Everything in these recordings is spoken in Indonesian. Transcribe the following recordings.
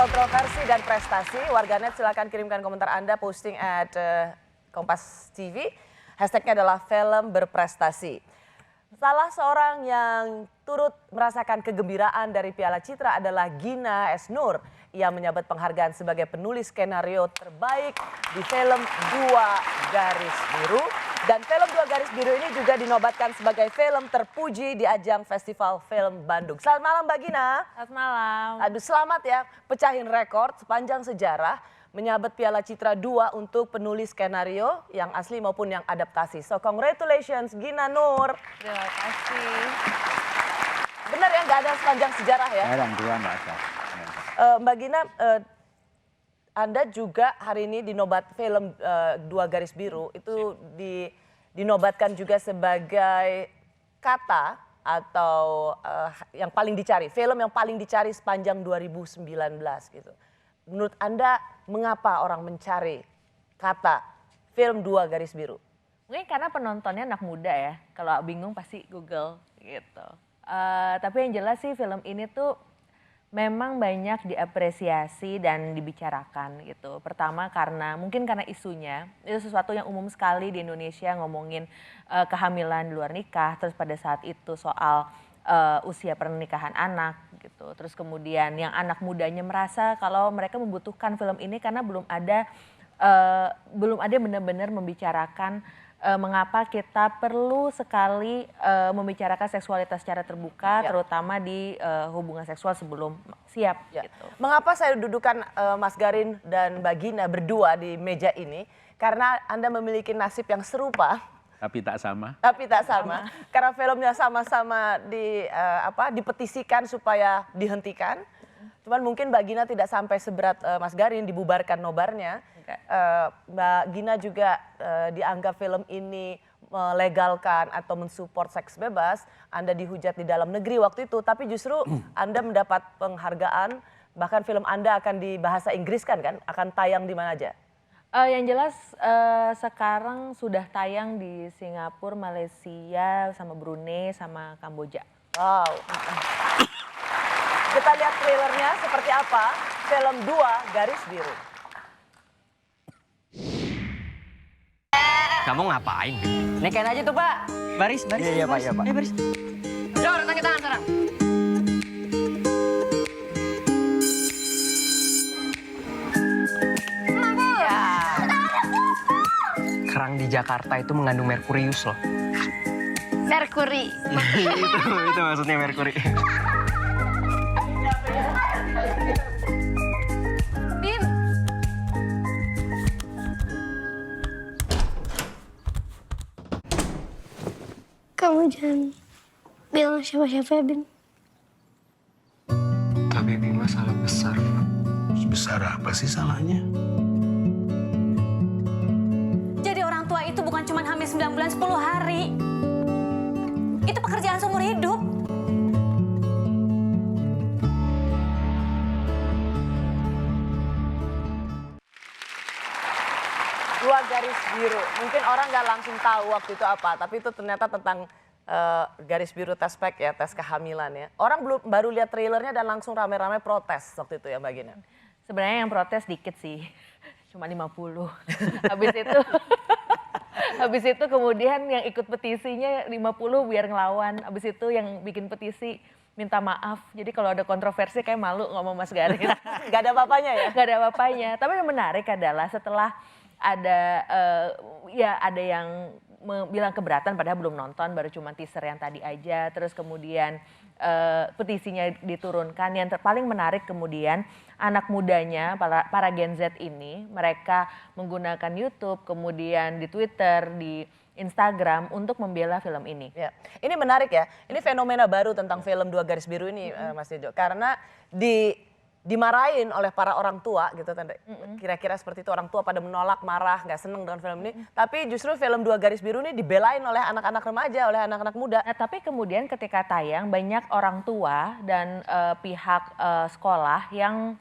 kontroversi dan prestasi. Warganet silakan kirimkan komentar Anda posting at Kompas TV. Hashtagnya adalah film berprestasi. Salah seorang yang turut merasakan kegembiraan dari Piala Citra adalah Gina S. Nur. Ia menyabet penghargaan sebagai penulis skenario terbaik di film Dua Garis Biru. Dan film Dua Garis Biru ini juga dinobatkan sebagai film terpuji di ajang Festival Film Bandung. Selamat malam Mbak Gina. Selamat malam. Aduh selamat ya, pecahin rekor sepanjang sejarah. Menyabet Piala Citra 2 untuk penulis skenario yang asli maupun yang adaptasi. So congratulations Gina Nur. Terima kasih. Benar ya, nggak ada sepanjang sejarah ya? Yang dua nggak ada. Mbak Gina, Anda juga hari ini dinobat film Dua Garis Biru itu dinobatkan juga sebagai kata atau yang paling dicari, film yang paling dicari sepanjang 2019 gitu. Menurut Anda mengapa orang mencari kata film Dua Garis Biru? Mungkin karena penontonnya anak muda ya. Kalau bingung pasti Google gitu. Tapi yang jelas sih film ini tuh memang banyak diapresiasi dan dibicarakan gitu. Pertama mungkin karena isunya, itu sesuatu yang umum sekali di Indonesia ngomongin kehamilan di luar nikah. Terus pada saat itu soal usia pernikahan anak gitu. Terus kemudian yang anak mudanya merasa kalau mereka membutuhkan film ini karena belum ada benar-benar membicarakan mengapa kita perlu sekali membicarakan seksualitas secara terbuka, terutama di hubungan seksual sebelum siap. Ya. Gitu. Mengapa saya dudukan Mas Garin dan Mbak Gina berdua di meja ini? Karena Anda memiliki nasib yang serupa. Tapi tak sama. Tapi tak sama. Karena filmnya sama-sama dipetisikan supaya dihentikan. Cuman mungkin Mbak Gina tidak sampai seberat Mas Garin dibubarkan nobarnya. Mbak Gina juga dianggap film ini melegalkan atau mensupport seks bebas. Anda dihujat di dalam negeri waktu itu. Tapi justru Anda mendapat penghargaan. Bahkan film Anda akan dibahasa Inggris kan? Akan tayang di mana aja? Yang jelas sekarang sudah tayang di Singapura, Malaysia, sama Brunei, sama Kamboja. Wow. Kita lihat trailernya seperti apa film Dua Garis Biru. Kamu ngapain? Nekain aja tuh Pak. Baris. Iya Pak, iya Pak. Baris. Jor, tangan tangan sekarang. Kerang di Jakarta itu mengandung merkurius loh. Merkuri. itu maksudnya merkuri. Bin. Kamu jangan bilang siapa-siapa ya, Bin. Tapi Bima salah besar. Besar apa sih salahnya? Jadi orang tua itu bukan cuma hamil 9 bulan 10 hari. Itu pekerjaan seumur hidup. Dua Garis Biru. Mungkin orang nggak langsung tahu waktu itu apa. Tapi itu ternyata tentang garis biru tes pack ya, tes kehamilan ya. Orang baru lihat trailernya dan langsung rame-rame protes waktu itu ya Mbak Gina. Sebenarnya yang protes dikit sih, cuma 50. Habis itu kemudian yang ikut petisinya 50 biar ngelawan. Habis itu yang bikin petisi minta maaf. Jadi kalau ada kontroversi kayak malu ngomong Mas Garin. Gak ada apa-apanya ya? Gak ada apa-apanya. Tapi yang menarik adalah setelah ada yang bilang keberatan padahal belum nonton, baru cuma teaser yang tadi aja. Terus kemudian petisinya diturunkan. Yang paling menarik kemudian anak mudanya, para Gen Z ini, mereka menggunakan YouTube, kemudian di Twitter, di Instagram untuk membela film ini. Ya. Ini menarik ya, ini fenomena baru tentang film Dua Garis Biru ini Mas Dejo. Karena dimarahin oleh para orang tua gitu, kira-kira seperti itu, orang tua pada menolak, marah, nggak seneng dengan film ini. Tapi justru film Dua Garis Biru ini dibelain oleh anak-anak remaja, oleh anak-anak muda. Nah, tapi kemudian ketika tayang banyak orang tua dan pihak sekolah yang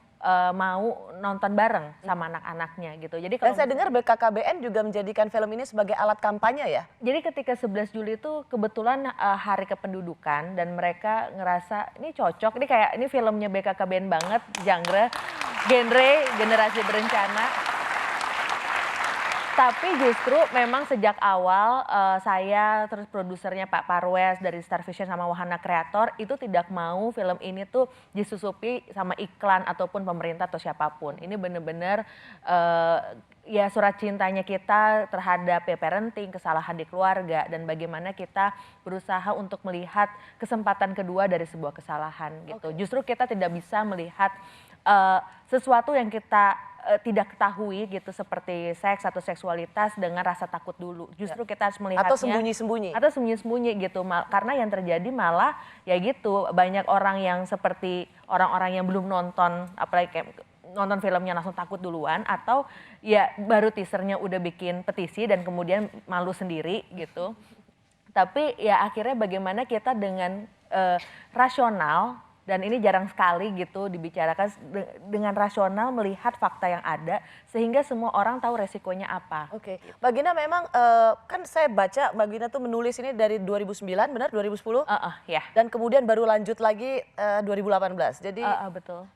mau nonton bareng sama anak-anaknya gitu. Jadi Dan saya dengar BKKBN juga menjadikan film ini sebagai alat kampanye ya? Jadi ketika 11 Juli itu kebetulan hari kependudukan dan mereka ngerasa ini cocok, ini filmnya BKKBN banget, genre. genre Generasi Berencana. Tapi justru memang sejak awal saya terus produsernya Pak Parwes dari Star Vision sama Wahana Kreator itu tidak mau film ini tuh disusupi sama iklan ataupun pemerintah atau siapapun. Ini benar-benar ya surat cintanya kita terhadap ya parenting, kesalahan di keluarga dan bagaimana kita berusaha untuk melihat kesempatan kedua dari sebuah kesalahan gitu. Justru kita tidak bisa melihat sesuatu yang kita tidak ketahui gitu seperti seks atau seksualitas dengan rasa takut dulu. Justru kita harus melihatnya. Atau sembunyi-sembunyi. Atau sembunyi-sembunyi gitu. Karena yang terjadi malah ya gitu banyak orang yang seperti orang-orang yang belum nonton apalagi kayak nonton filmnya langsung takut duluan atau ya baru teasernya udah bikin petisi dan kemudian malu sendiri gitu. Tapi ya akhirnya bagaimana kita dengan rasional dan ini jarang sekali gitu dibicarakan dengan rasional melihat fakta yang ada sehingga semua orang tahu resikonya apa. Oke, Mbak Gina memang kan saya baca Mbak Gina tuh menulis ini dari 2009, benar 2010? Ya. Dan kemudian baru lanjut lagi 2018. Jadi Betul.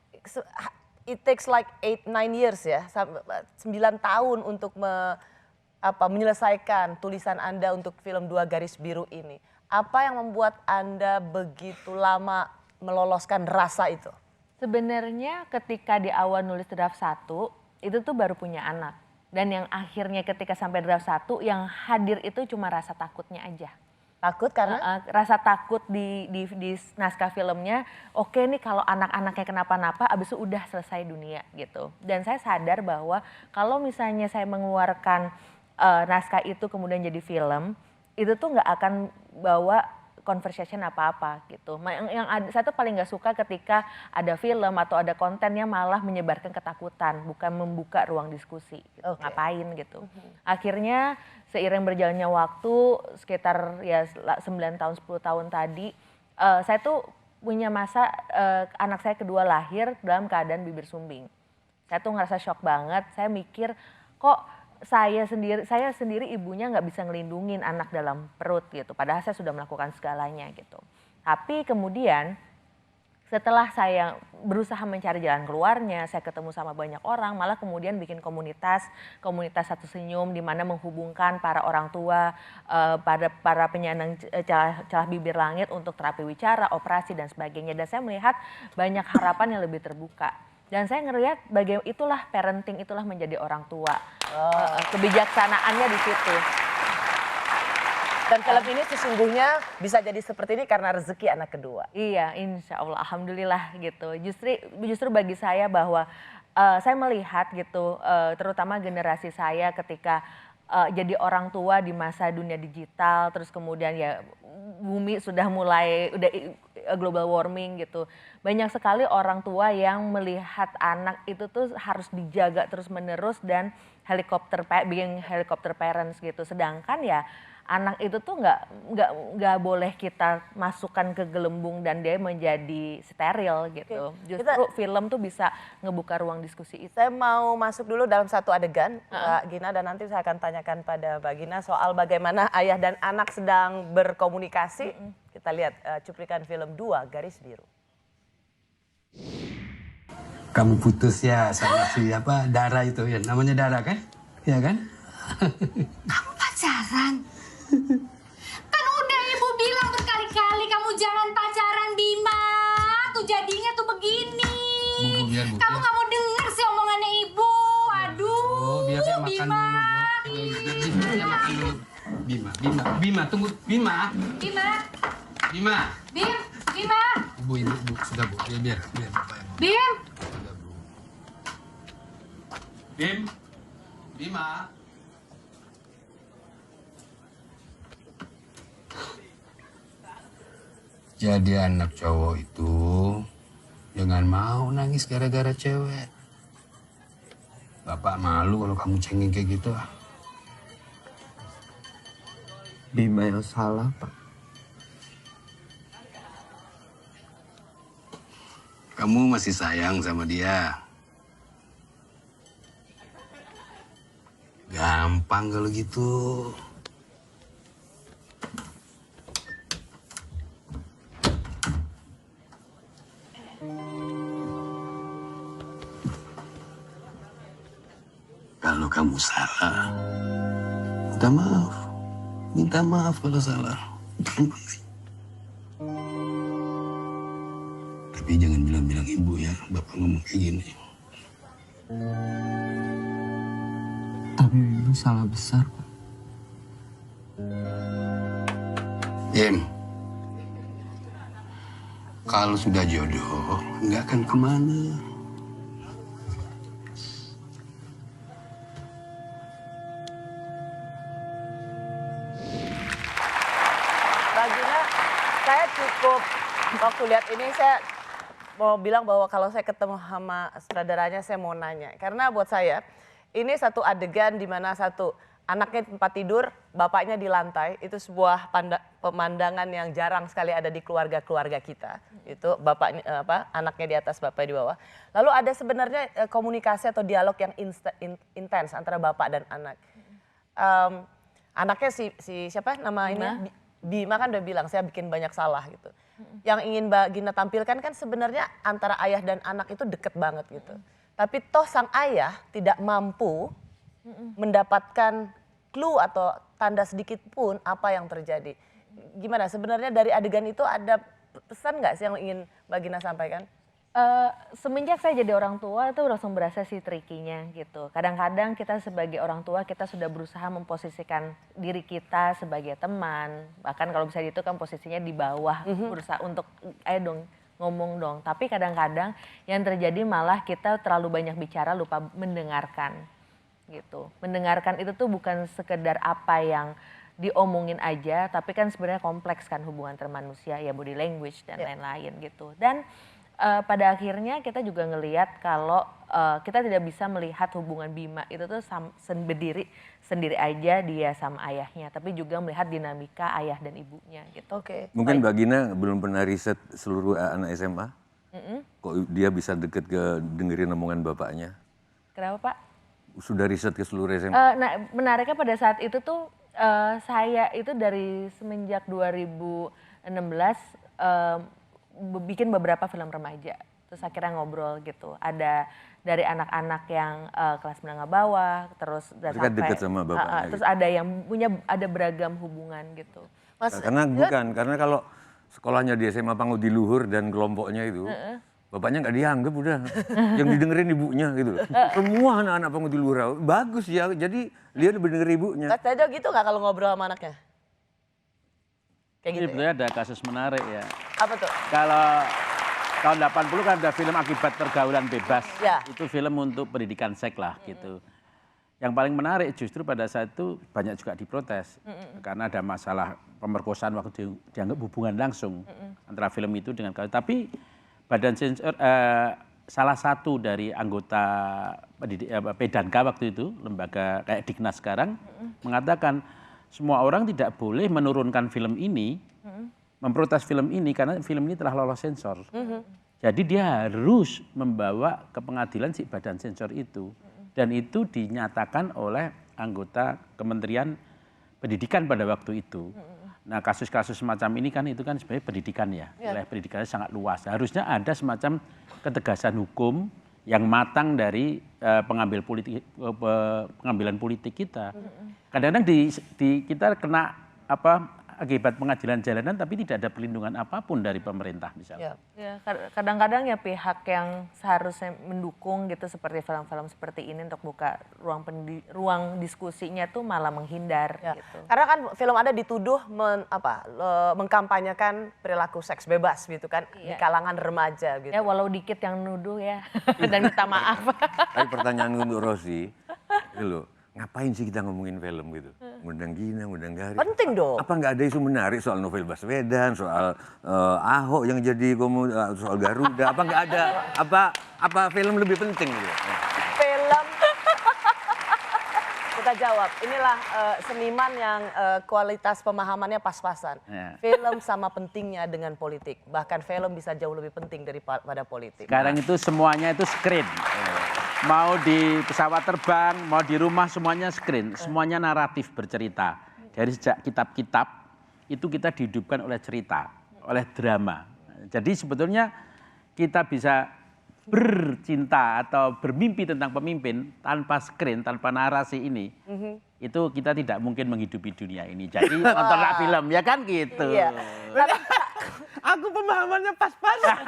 it takes like 8-9 years ya, 9 tahun untuk menyelesaikan tulisan Anda untuk film Dua Garis Biru ini. Apa yang membuat Anda begitu lama meloloskan rasa itu? Sebenarnya ketika di awal nulis draft 1 itu tuh baru punya anak. Dan yang akhirnya ketika sampai draft 1 yang hadir itu cuma rasa takutnya aja. Takut karena? Rasa takut di naskah filmnya, oke nih kalau anak-anaknya kenapa-napa abis itu udah selesai dunia gitu. Dan saya sadar bahwa kalau misalnya saya mengeluarkan naskah itu kemudian jadi film, itu tuh nggak akan bawa conversation apa-apa gitu. Saya tuh paling nggak suka ketika ada film atau ada kontennya malah menyebarkan ketakutan, bukan membuka ruang diskusi. Gitu. Okay. Ngapain gitu. Akhirnya seiring berjalannya waktu sekitar ya 9 tahun 10 tahun tadi, saya tuh punya masa anak saya kedua lahir dalam keadaan bibir sumbing. Saya tuh ngerasa shock banget. Saya mikir kok saya sendiri ibunya nggak bisa ngelindungin anak dalam perut gitu. Padahal saya sudah melakukan segalanya gitu. Tapi kemudian setelah saya berusaha mencari jalan keluarnya, saya ketemu sama banyak orang, malah kemudian bikin komunitas Satu Senyum di mana menghubungkan para orang tua, para penyandang celah bibir langit untuk terapi wicara, operasi dan sebagainya. Dan saya melihat banyak harapan yang lebih terbuka. Dan saya ngelihat itulah parenting, itulah menjadi orang tua. Kebijaksanaannya di situ. Dan film ini sesungguhnya bisa jadi seperti ini karena rezeki anak kedua. Iya, insya Allah, alhamdulillah gitu. Justru bagi saya bahwa saya melihat gitu, terutama generasi saya ketika jadi orang tua di masa dunia digital, terus kemudian ya bumi sudah mulai global warming gitu. Banyak sekali orang tua yang melihat anak itu tuh harus dijaga terus menerus dan being helicopter parents gitu. Sedangkan ya anak itu tuh nggak boleh kita masukkan ke gelembung dan dia menjadi steril gitu. Justru film tuh bisa ngebuka ruang diskusi itu. Saya mau masuk dulu dalam satu adegan, Mbak Gina, dan nanti saya akan tanyakan pada Mbak Gina soal bagaimana ayah dan anak sedang berkomunikasi. Kita lihat cuplikan film Dua Garis Biru. Kamu putus ya sama si Dara itu ya, namanya Dara kan? Iya kan? Kamu pacaran? Kan udah ibu bilang berkali-kali kamu jangan pacaran Bima. Tuh jadinya tuh begini. Bu, kamu nggak mau denger sih omongannya ibu. Aduh, biar dia makan Bima. dulu, Bu. Biar dia makan dulu. Bima, tunggu. Bima. Bu, ini, Bu, sudah Bu. Biar Bapak yang ngomong. Bim. Sudah, Bu. Bima. Jadi anak cowok itu jangan mau nangis gara-gara cewek. Bapak malu kalau kamu cengeng kayak gitu. Bima yang salah, Pak. Kamu masih sayang sama dia. Gampang kalau gitu. Kalau kamu salah, minta maaf kalau salah. Tapi jangan bilang-bilang ibu ya, bapak ngomong kayak gini. Tapi Bibi salah besar, Pak. Kalau sudah jodoh, nggak akan kemana. Bagina, saya cukup waktu lihat ini saya mau bilang bahwa kalau saya ketemu sama sutradaranya saya mau nanya. Karena buat saya ini satu adegan di mana satu anaknya di tempat tidur, bapaknya di lantai. Itu sebuah pemandangan yang jarang sekali ada di keluarga-keluarga kita. Itu bapaknya anaknya di atas, bapaknya di bawah. Lalu ada sebenarnya komunikasi atau dialog yang intens antara bapak dan anak. Anaknya si siapa nama ini? Bima kan udah bilang saya bikin banyak salah gitu. Yang ingin Mbak Gina tampilkan kan sebenarnya antara ayah dan anak itu deket banget gitu. Tapi toh sang ayah tidak mampu mendapatkan clue atau tanda sedikit pun apa yang terjadi. Gimana sebenarnya dari adegan itu ada pesan nggak sih yang ingin Mbak Gina sampaikan? Semenjak saya jadi orang tua itu langsung berasa sih trikinya gitu. Kadang-kadang kita sebagai orang tua kita sudah berusaha memposisikan diri kita sebagai teman. Bahkan kalau bisa itu kan posisinya di bawah berusaha untuk ayo dong ngomong dong. Tapi kadang-kadang yang terjadi malah kita terlalu banyak bicara lupa mendengarkan gitu. Mendengarkan itu tuh bukan sekedar apa yang diomongin aja tapi kan sebenarnya kompleks kan hubungan antar manusia ya body language dan lain-lain gitu. Dan pada akhirnya kita juga ngelihat kalau kita tidak bisa melihat hubungan Bima itu tuh sendiri aja dia sama ayahnya, tapi juga melihat dinamika ayah dan ibunya gitu. Oke. Mungkin Mbak Gina belum pernah riset seluruh anak SMA. Kok dia bisa deket ke dengerin omongan bapaknya? Kenapa Pak? Sudah riset ke seluruh SMA? Nah menariknya pada saat itu tuh saya itu dari semenjak 2016 bikin beberapa film remaja, terus akhirnya ngobrol gitu. Ada dari anak-anak yang kelas menengah bawah, terus udah Mereka sampai dekat sama bapaknya terus gitu. ada yang ada beragam hubungan gitu. Karena kalau sekolahnya di SMA Panggung di Luhur dan kelompoknya itu, bapaknya nggak dianggap udah, yang didengerin ibunya gitu. Semua anak-anak Panggung di Luhur bagus ya, jadi dia lebih denger ibunya. Teh Jo gitu nggak kalau ngobrol sama anaknya? Kayak gitu. Sebetulnya ada kasus menarik ya. Apa tuh? Kalau tahun 80 kan ada film Akibat Pergaulan Bebas. Ya. Itu film untuk pendidikan seks lah gitu. Yang paling menarik justru pada saat itu banyak juga diprotes. Karena ada masalah pemerkosaan waktu dianggap hubungan langsung antara film itu dengan kawin. Tapi Badan Sensor, salah satu dari anggota Pedanka waktu itu, lembaga kayak Dignas sekarang, mengatakan semua orang tidak boleh menurunkan film ini, memprotes film ini karena film ini telah lolos sensor. Jadi dia harus membawa ke pengadilan si badan sensor itu. Dan itu dinyatakan oleh anggota Kementerian Pendidikan pada waktu itu. Nah kasus-kasus semacam ini kan itu kan sebenarnya pendidikan ya. Wilayah pendidikannya sangat luas. Harusnya ada semacam ketegasan hukum yang matang dari pengambilan politik kita. Kadang-kadang kita kena akibat pengadilan jalanan tapi tidak ada perlindungan apapun dari pemerintah misalnya. Ya, kadang-kadang ya pihak yang seharusnya mendukung gitu seperti film-film seperti ini untuk buka ruang diskusinya tuh malah menghindar gitu. Karena kan film Anda dituduh mengkampanyekan perilaku seks bebas gitu kan di kalangan remaja gitu. Ya walau dikit yang nuduh ya dan minta maaf. Tapi pertanyaan untuk Rosi, itu loh, ngapain sih kita ngomongin film gitu? Ngundang Gina, ngundang Garis. Penting dong. Apa nggak ada isu menarik soal novel Baswedan, soal Ahok yang jadi soal Garuda? Apa nggak ada? Apa film lebih penting gitu? Film kita jawab. Inilah seniman yang kualitas pemahamannya pas-pasan. Film sama pentingnya dengan politik. Bahkan film bisa jauh lebih penting daripada politik. Sekarang itu semuanya itu screen. Mau di pesawat terbang, mau di rumah semuanya screen, semuanya naratif bercerita. Dari sejak kitab-kitab itu kita dihidupkan oleh cerita, oleh drama. Jadi sebetulnya kita bisa bercinta atau bermimpi tentang pemimpin tanpa screen, tanpa narasi ini, itu kita tidak mungkin menghidupi dunia ini. Jadi nontonlah film, ya kan gitu. Iya. Aku pemahamannya pas-pasan.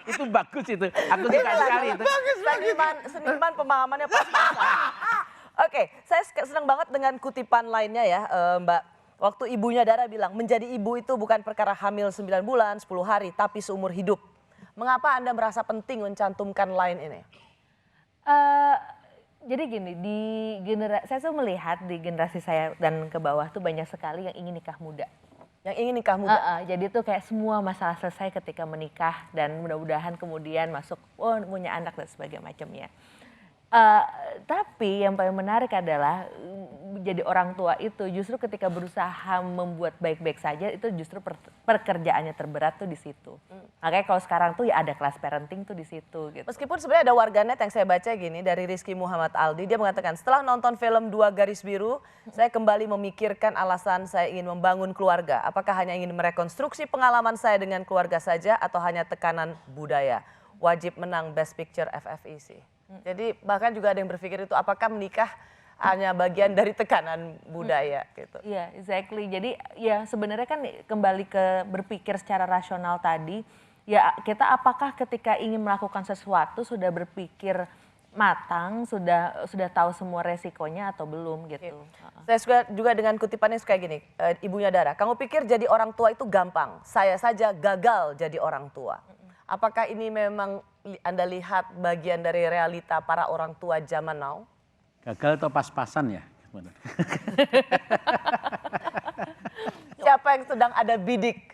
Itu bagus itu. Aku suka sekali itu. Seniman pemahamannya pas-pasan. Oke, saya senang banget dengan kutipan lainnya ya, Mbak. Waktu ibunya Dara bilang, menjadi ibu itu bukan perkara hamil 9 bulan, 10 hari, tapi seumur hidup. Mengapa Anda merasa penting mencantumkan line ini? Jadi gini, saya tuh melihat di generasi saya dan ke bawah tuh banyak sekali yang ingin nikah muda. Yang ingin nikah muda? Jadi tuh kayak semua masalah selesai ketika menikah dan mudah-mudahan kemudian masuk, punya anak dan sebagainya macamnya. Tapi yang paling menarik adalah jadi orang tua itu justru ketika berusaha membuat baik-baik saja itu justru pekerjaannya terberat tuh di situ. Makanya kalau sekarang tuh ya ada kelas parenting tuh di situ gitu. Meskipun sebenarnya ada warganet yang saya baca gini dari Rizky Muhammad Aldi, dia mengatakan setelah nonton film 2 Garis Biru, saya kembali memikirkan alasan saya ingin membangun keluarga. Apakah hanya ingin merekonstruksi pengalaman saya dengan keluarga saja atau hanya tekanan budaya? Wajib menang Best Picture FFIC. Jadi bahkan juga ada yang berpikir itu apakah menikah hanya bagian dari tekanan budaya gitu. Iya, exactly. Jadi ya sebenarnya kan kembali ke berpikir secara rasional tadi, ya kita apakah ketika ingin melakukan sesuatu sudah berpikir matang, sudah tahu semua resikonya atau belum gitu. Saya suka juga dengan kutipannya kayak gini, ibunya Dara, kamu pikir jadi orang tua itu gampang, saya saja gagal jadi orang tua. Apakah ini memang Anda lihat bagian dari realita para orang tua zaman now? Gagal atau pas-pasan ya? Siapa yang sedang ada bidik?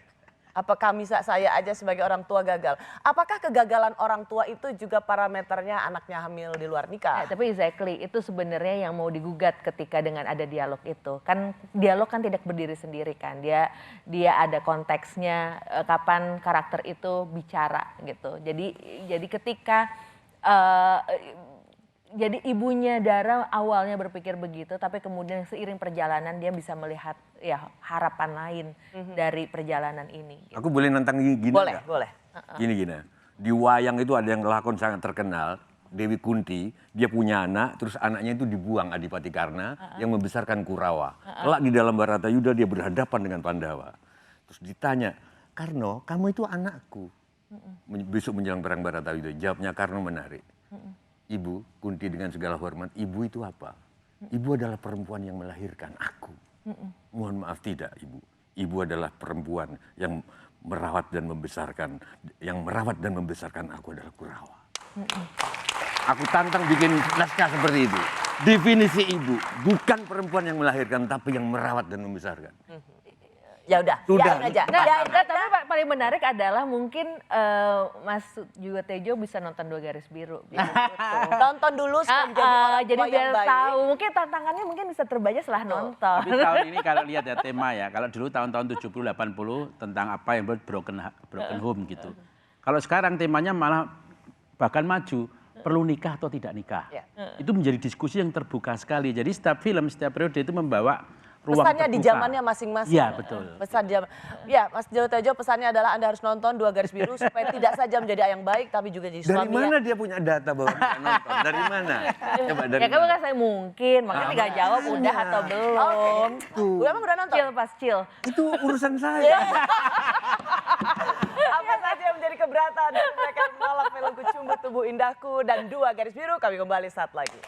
Apakah bisa saya aja sebagai orang tua gagal? Apakah kegagalan orang tua itu juga parameternya anaknya hamil di luar nikah? Tapi exactly, itu sebenarnya yang mau digugat ketika dengan ada dialog itu. Kan dialog kan tidak berdiri sendiri kan, dia ada konteksnya kapan karakter itu bicara gitu. Jadi ketika jadi ibunya Dara awalnya berpikir begitu, tapi kemudian seiring perjalanan dia bisa melihat ya harapan lain dari perjalanan ini. Gitu. Aku boleh nantang gini Boleh, gak? boleh. Gini. Di wayang itu ada yang lakon sangat terkenal, Dewi Kunti, dia punya anak, terus anaknya itu dibuang Adipati Karna yang membesarkan Kurawa. Kelak di dalam Baratayuda dia berhadapan dengan Pandawa. Terus ditanya, Karno, kamu itu anakku. Besok menjelang perang Baratayuda, jawabnya Karno menarik. Ibu, Kunti dengan segala hormat, ibu itu apa? Ibu adalah perempuan yang melahirkan aku. Mohon maaf tidak, Ibu. Ibu adalah perempuan yang merawat dan membesarkan, aku adalah Kurawa. Aku tantang bikin naskah seperti itu. Definisi ibu, bukan perempuan yang melahirkan, tapi yang merawat dan membesarkan. Ya udah, Sudah. yain aja. Nah, Yain tapi paling menarik adalah mungkin Mas juga Tejo bisa nonton 2 Garis Biru. Nonton dulu sebelum jadi orang jadi tua yang biar baik. tahu, mungkin tantangannya mungkin bisa terbaca setelah nonton. Tapi tahun ini kalau lihat ya tema ya, kalau dulu tahun-tahun 70-80 tentang apa yang broken home gitu. Kalau sekarang temanya malah bahkan maju, perlu nikah atau tidak nikah. Itu menjadi diskusi yang terbuka sekali. Jadi setiap film, setiap periode itu membawa ruang pesannya terbuka. di zamannya masing-masing. Iya, betul. Pesan zaman. Ya, Mas Jowo Tejo pesannya adalah Anda harus nonton 2 Garis Biru supaya tidak saja menjadi ayah yang baik tapi juga jadi Dari suami mana dia punya data bahwa dia nonton? Dari mana? Coba dari Ya kan mana? saya mungkin, makanya tinggal jawab udah atau belum. Udah nonton? Chill pas chill. Itu urusan saya. Apa saja yang menjadi keberatan dan mereka menolak film Kucumbu Tubuh Indahku dan 2 Garis Biru, kami kembali saat lagi.